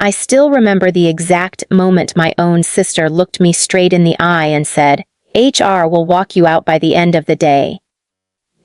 I still remember the exact moment my own sister looked me straight in the eye and said, "HR will walk you out by the end of the day."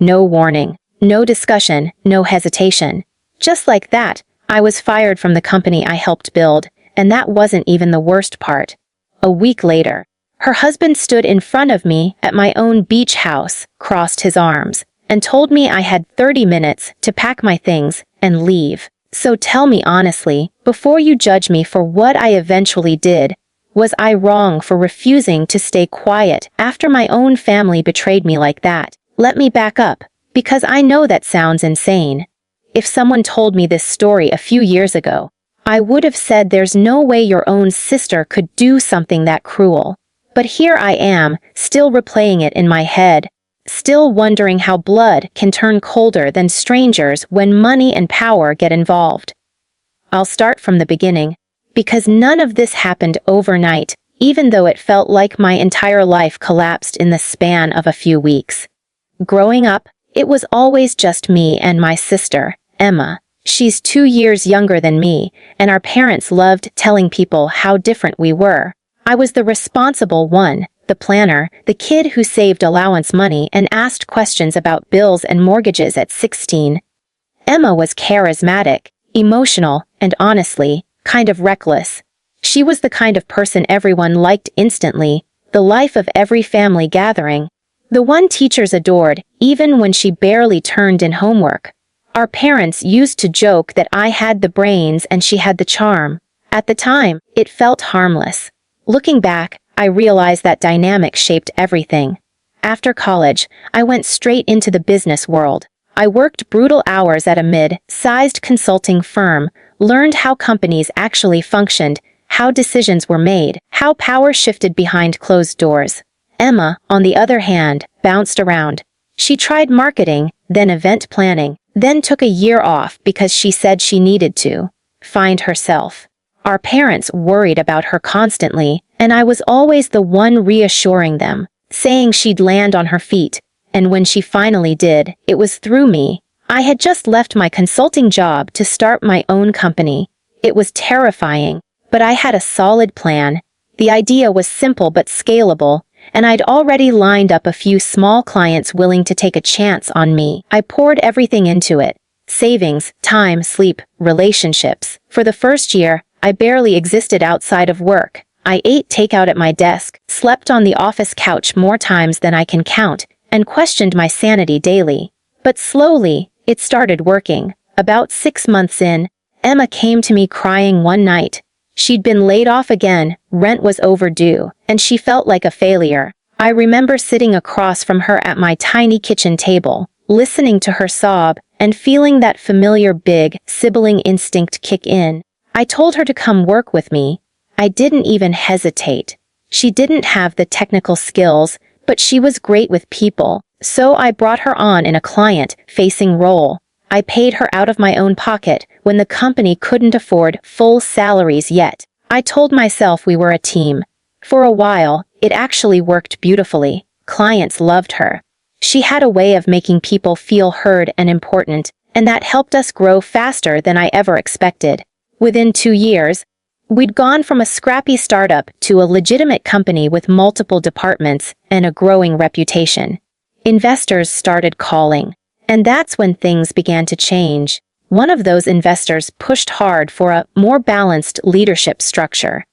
No warning, no discussion, no hesitation. Just like that, I was fired from the company I helped build, and that wasn't even the worst part. A week later, her husband stood in front of me at my own beach house, crossed his arms, and told me I had 30 minutes to pack my things and leave. So tell me honestly, before you judge me for what I eventually did, was I wrong for refusing to stay quiet after my own family betrayed me like that? Let me back up, because I know that sounds insane. If someone told me this story a few years ago, I would have said there's no way your own sister could do something that cruel. But here I am, still replaying it in my head, still wondering how blood can turn colder than strangers when money and power get involved. I'll start from the beginning, because none of this happened overnight, even though it felt like my entire life collapsed in the span of a few weeks. Growing up, it was always just me and my sister, Emma. She's 2 years younger than me, and our parents loved telling people how different we were. I was the responsible one, the planner, the kid who saved allowance money and asked questions about bills and mortgages at 16. Emma was charismatic, emotional, and honestly, kind of reckless. She was the kind of person everyone liked instantly, the life of every family gathering. The one teachers adored, even when she barely turned in homework. Our parents used to joke that I had the brains and she had the charm. At the time, it felt harmless. Looking back, I realized that dynamic shaped everything. After college, I went straight into the business world. I worked brutal hours at a mid-sized consulting firm, learned how companies actually functioned, how decisions were made, how power shifted behind closed doors. Emma, on the other hand, bounced around. She tried marketing, then event planning, then took a year off because she said she needed to find herself. Our parents worried about her constantly, and I was always the one reassuring them, saying she'd land on her feet. And when she finally did, it was through me. I had just left my consulting job to start my own company. It was terrifying, but I had a solid plan. The idea was simple but scalable, and I'd already lined up a few small clients willing to take a chance on me. I poured everything into it. Savings, time, sleep, relationships. For the first year, I barely existed outside of work. I ate takeout at my desk, slept on the office couch more times than I can count, and questioned my sanity daily. But slowly, it started working. About 6 months in, Emma came to me crying one night. She'd been laid off again, rent was overdue, and she felt like a failure. I remember sitting across from her at my tiny kitchen table, listening to her sob, and feeling that familiar big, sibling instinct kick in. I told her to come work with me. I didn't even hesitate. She didn't have the technical skills, but she was great with people, so I brought her on in a client-facing role. I paid her out of my own pocket when the company couldn't afford full salaries yet. I told myself we were a team. For a while, it actually worked beautifully. Clients loved her. She had a way of making people feel heard and important, and that helped us grow faster than I ever expected. Within 2 years, we'd gone from a scrappy startup to a legitimate company with multiple departments and a growing reputation. Investors started calling. And that's when things began to change. One of those investors pushed hard for a more balanced leadership structure.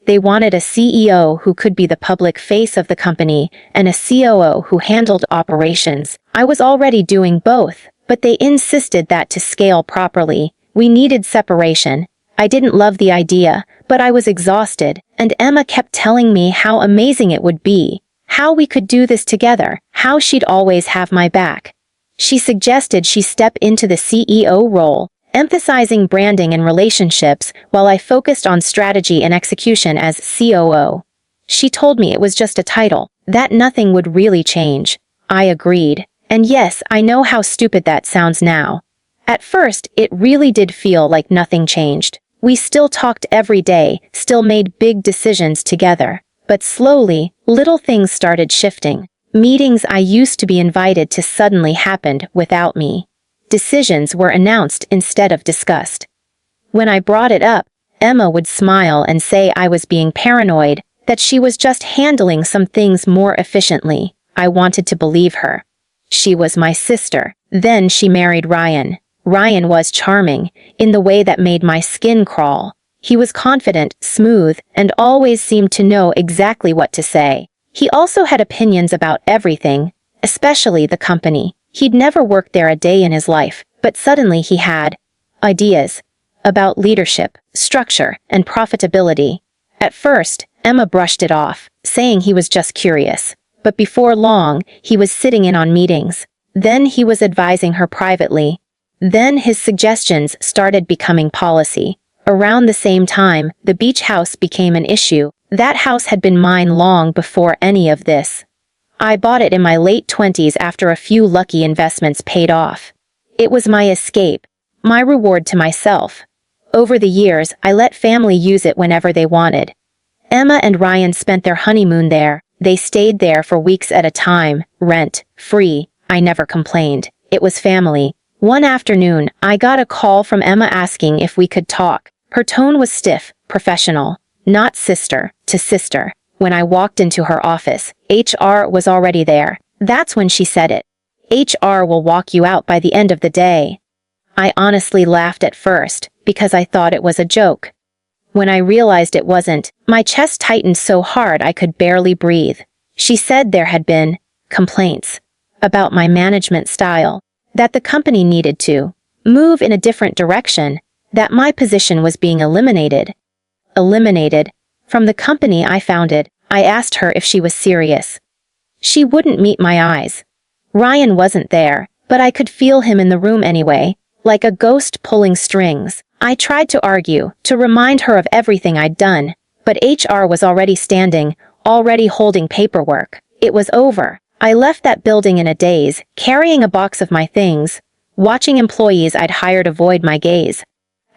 They wanted a CEO who could be the public face of the company and a COO who handled operations. I was already doing both, but they insisted that to scale properly, we needed separation. I didn't love the idea, but I was exhausted, and Emma kept telling me how amazing it would be, how we could do this together, how she'd always have my back. She suggested she step into the CEO role, emphasizing branding and relationships while I focused on strategy and execution as COO. She told me it was just a title, that nothing would really change. I agreed. And yes, I know how stupid that sounds now. At first, it really did feel like nothing changed. We still talked every day, still made big decisions together. But slowly, little things started shifting. Meetings I used to be invited to suddenly happened without me. Decisions were announced instead of discussed. When I brought it up, Emma would smile and say I was being paranoid, that she was just handling some things more efficiently. I wanted to believe her. She was my sister. Then she married Ryan. Ryan was charming, in the way that made my skin crawl. He was confident, smooth, and always seemed to know exactly what to say. He also had opinions about everything, especially the company. He'd never worked there a day in his life, but suddenly he had ideas about leadership, structure, and profitability. At first, Emma brushed it off, saying he was just curious. But before long, he was sitting in on meetings. Then he was advising her privately. Then his suggestions started becoming policy. Around the same time, the beach house became an issue. That house had been mine long before any of this. I bought it in my late 20s after a few lucky investments paid off. It was my escape, my reward to myself. Over the years, I let family use it whenever they wanted. Emma and Ryan spent their honeymoon there. They stayed there for weeks at a time, rent-free. I never complained. It was family. One afternoon, I got a call from Emma asking if we could talk. Her tone was stiff, professional, not sister to sister. When I walked into her office, HR was already there. That's when she said it. HR will walk you out by the end of the day. I honestly laughed at first, because I thought it was a joke. When I realized it wasn't, my chest tightened so hard I could barely breathe. She said there had been complaints about my management style, that the company needed to move in a different direction, that my position was being eliminated. Eliminated from the company I founded. I asked her if she was serious. She wouldn't meet my eyes. Ryan wasn't there, but I could feel him in the room anyway, like a ghost pulling strings. I tried to argue, to remind her of everything I'd done, but HR was already standing, already holding paperwork. It was over. I left that building in a daze, carrying a box of my things, watching employees I'd hired avoid my gaze.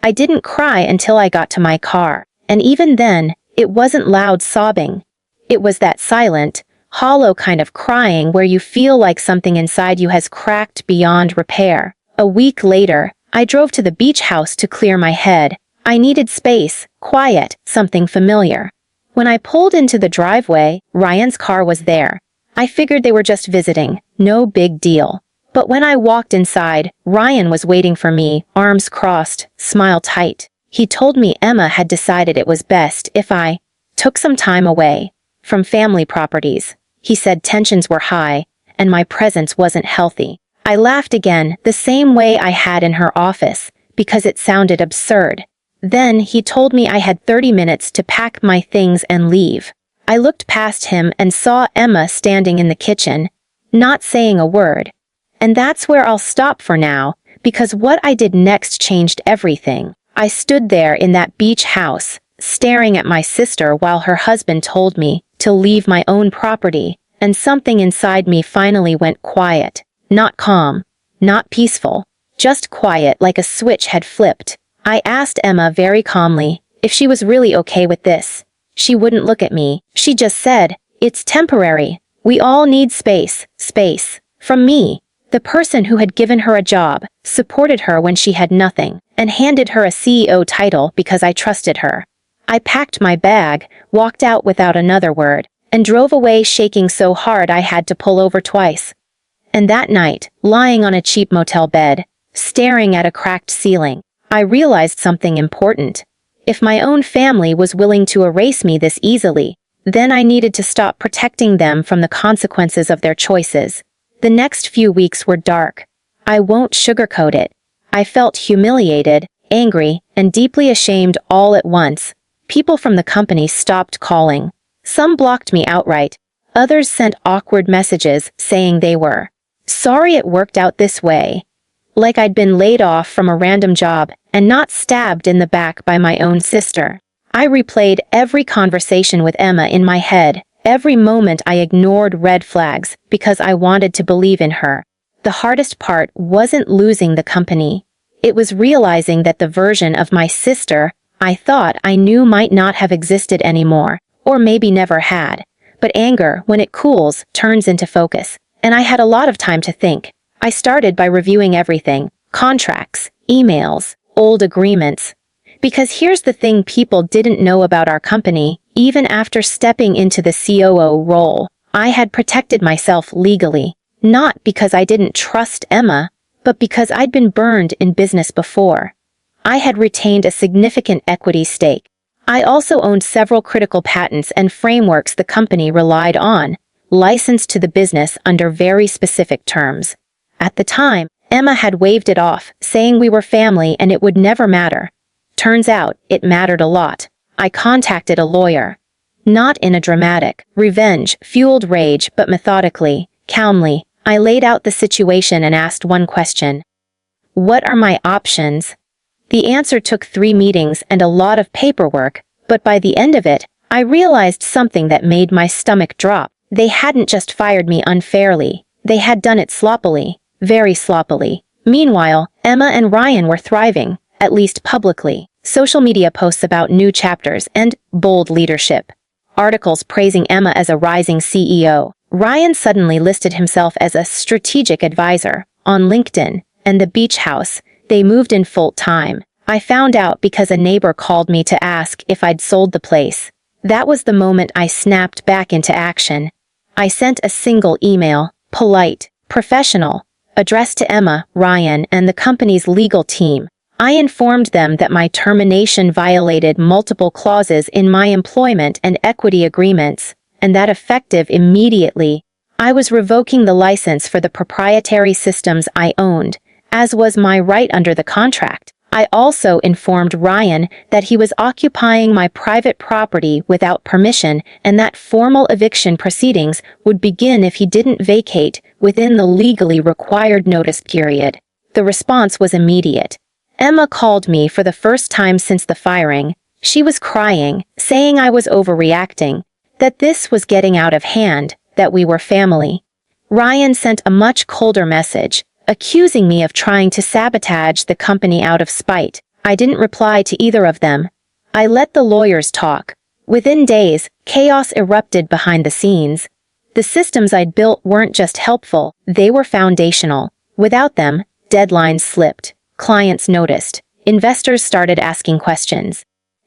I didn't cry until I got to my car, and even then, it wasn't loud sobbing. It was that silent, hollow kind of crying where you feel like something inside you has cracked beyond repair. A week later, I drove to the beach house to clear my head. I needed space, quiet, something familiar. When I pulled into the driveway, Ryan's car was there. I figured they were just visiting, no big deal. But when I walked inside, Ryan was waiting for me, arms crossed, smile tight. He told me Emma had decided it was best if I took some time away from family properties. He said tensions were high, and my presence wasn't healthy. I laughed again, the same way I had in her office, because it sounded absurd. Then he told me I had 30 minutes to pack my things and leave. I looked past him and saw Emma standing in the kitchen, not saying a word. And that's where I'll stop for now, because what I did next changed everything. I stood there in that beach house, staring at my sister while her husband told me to leave my own property, and something inside me finally went quiet. Not calm, not peaceful, just quiet like a switch had flipped. I asked Emma very calmly if she was really okay with this. She wouldn't look at me. She just said, "It's temporary. We all need space." Space. From me. The person who had given her a job, supported her when she had nothing, and handed her a CEO title because I trusted her. I packed my bag, walked out without another word, and drove away shaking so hard I had to pull over twice. And that night, lying on a cheap motel bed, staring at a cracked ceiling, I realized something important. If my own family was willing to erase me this easily, then I needed to stop protecting them from the consequences of their choices. The next few weeks were dark. I won't sugarcoat it. I felt humiliated, angry, and deeply ashamed all at once. People from the company stopped calling. Some blocked me outright. Others sent awkward messages saying they were sorry it worked out this way. Like I'd been laid off from a random job and not stabbed in the back by my own sister. I replayed every conversation with Emma in my head. Every moment I ignored red flags because I wanted to believe in her. The hardest part wasn't losing the company. It was realizing that the version of my sister I thought I knew might not have existed anymore, or maybe never had. But anger, when it cools, turns into focus. And I had a lot of time to think. I started by reviewing everything: contracts, emails, old agreements. Because here's the thing people didn't know about our company. Even after stepping into the COO role, I had protected myself legally. Not because I didn't trust Emma, but because I'd been burned in business before. I had retained a significant equity stake. I also owned several critical patents and frameworks the company relied on, licensed to the business under very specific terms. At the time, Emma had waved it off, saying we were family and it would never matter. Turns out, it mattered a lot. I contacted a lawyer. Not in a dramatic, revenge-fueled rage, but methodically, calmly, I laid out the situation and asked one question. What are my options? The answer took 3 meetings and a lot of paperwork, but by the end of it, I realized something that made my stomach drop. They hadn't just fired me unfairly. They had done it sloppily, very sloppily. Meanwhile, Emma and Ryan were thriving, at least publicly. Social media posts about new chapters and bold leadership. Articles praising Emma as a rising CEO. Ryan suddenly listed himself as a strategic advisor on LinkedIn, and the beach house. They moved in full time. I found out because a neighbor called me to ask if I'd sold the place. That was the moment I snapped back into action. I sent a single email, polite, professional, addressed to Emma, Ryan, and the company's legal team. I informed them that my termination violated multiple clauses in my employment and equity agreements, and that effective immediately, I was revoking the license for the proprietary systems I owned, as was my right under the contract. I also informed Ryan that he was occupying my private property without permission and that formal eviction proceedings would begin if he didn't vacate within the legally required notice period. The response was immediate. Emma called me for the first time since the firing. She was crying, saying I was overreacting, that this was getting out of hand, that we were family. Ryan sent a much colder message, accusing me of trying to sabotage the company out of spite. I didn't reply to either of them. I let the lawyers talk. Within days, chaos erupted behind the scenes. The systems I'd built weren't just helpful, they were foundational. Without them, deadlines slipped. Clients noticed. Investors started asking questions.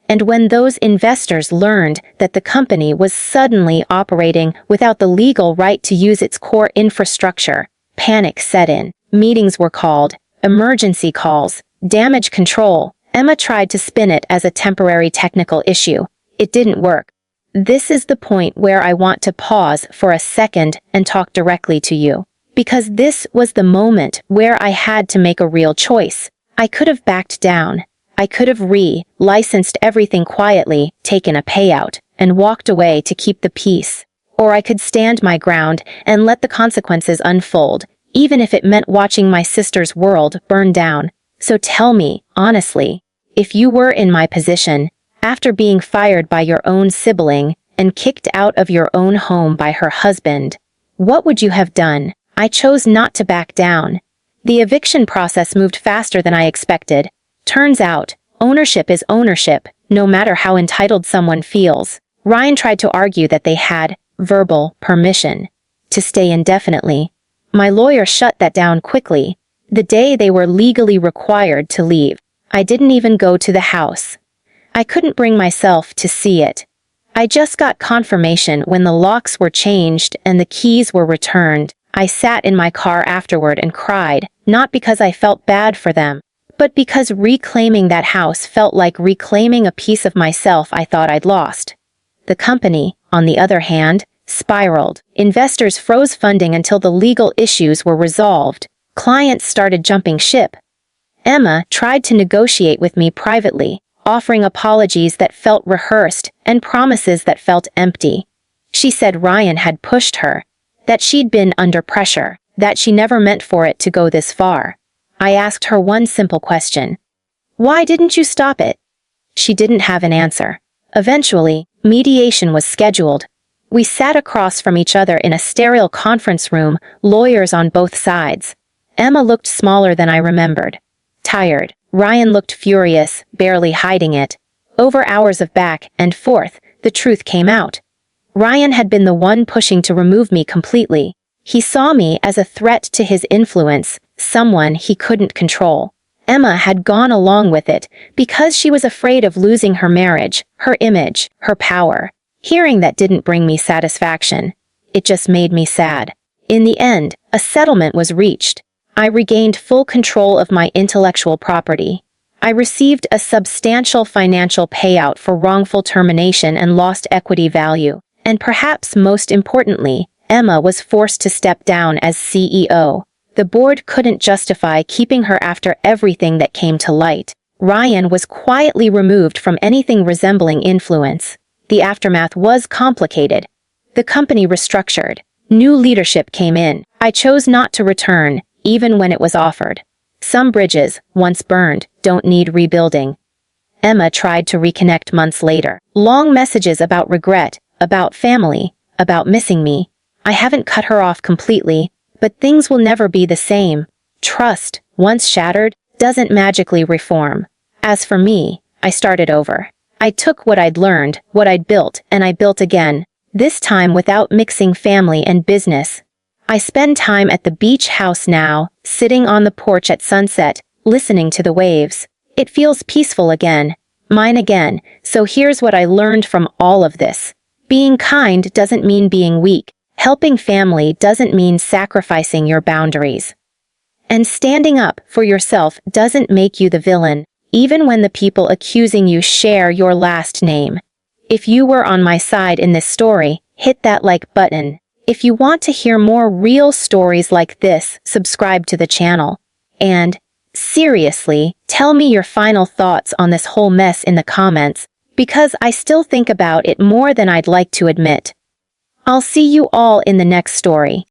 And when those investors learned that the company was suddenly operating without the legal right to use its core infrastructure, panic set in. Meetings were called, emergency calls, damage control. Emma tried to spin it as a temporary technical issue. It didn't work. This is the point where I want to pause for a second and talk directly to you. Because this was the moment where I had to make a real choice. I could have backed down. I could have licensed everything quietly, taken a payout, and walked away to keep the peace. Or I could stand my ground and let the consequences unfold, even if it meant watching my sister's world burn down. So tell me, honestly, if you were in my position, after being fired by your own sibling and kicked out of your own home by her husband, what would you have done? I chose not to back down. The eviction process moved faster than I expected. Turns out, ownership is ownership, no matter how entitled someone feels. Ryan tried to argue that they had verbal permission to stay indefinitely. My lawyer shut that down quickly. The day they were legally required to leave, I didn't even go to the house. I couldn't bring myself to see it. I just got confirmation when the locks were changed and the keys were returned. I sat in my car afterward and cried, not because I felt bad for them, but because reclaiming that house felt like reclaiming a piece of myself I thought I'd lost. The company, on the other hand, spiraled. Investors froze funding until the legal issues were resolved. Clients started jumping ship. Emma tried to negotiate with me privately, offering apologies that felt rehearsed and promises that felt empty. She said Ryan had pushed her, that she'd been under pressure, that she never meant for it to go this far. I asked her one simple question. Why didn't you stop it? She didn't have an answer. Eventually, mediation was scheduled. We sat across from each other in a sterile conference room, lawyers on both sides. Emma looked smaller than I remembered. Tired. Ryan looked furious, barely hiding it. Over hours of back and forth, the truth came out. Ryan had been the one pushing to remove me completely. He saw me as a threat to his influence, someone he couldn't control. Emma had gone along with it because she was afraid of losing her marriage, her image, her power. Hearing that didn't bring me satisfaction. It just made me sad. In the end, a settlement was reached. I regained full control of my intellectual property. I received a substantial financial payout for wrongful termination and lost equity value. And perhaps most importantly, Emma was forced to step down as CEO. The board couldn't justify keeping her after everything that came to light. Ryan was quietly removed from anything resembling influence. The aftermath was complicated. The company restructured. New leadership came in. I chose not to return, even when it was offered. Some bridges, once burned, don't need rebuilding. Emma tried to reconnect months later. Long messages about regret, about family, about missing me. I haven't cut her off completely, but things will never be the same. Trust, once shattered, doesn't magically reform. As for me, I started over. I took what I'd learned, what I'd built, and I built again. This time without mixing family and business. I spend time at the beach house now, sitting on the porch at sunset, listening to the waves. It feels peaceful again. Mine again. So here's what I learned from all of this. Being kind doesn't mean being weak. Helping family doesn't mean sacrificing your boundaries. And standing up for yourself doesn't make you the villain, even when the people accusing you share your last name. If you were on my side in this story, hit that like button. If you want to hear more real stories like this, subscribe to the channel. And, seriously, tell me your final thoughts on this whole mess in the comments, because I still think about it more than I'd like to admit. I'll see you all in the next story.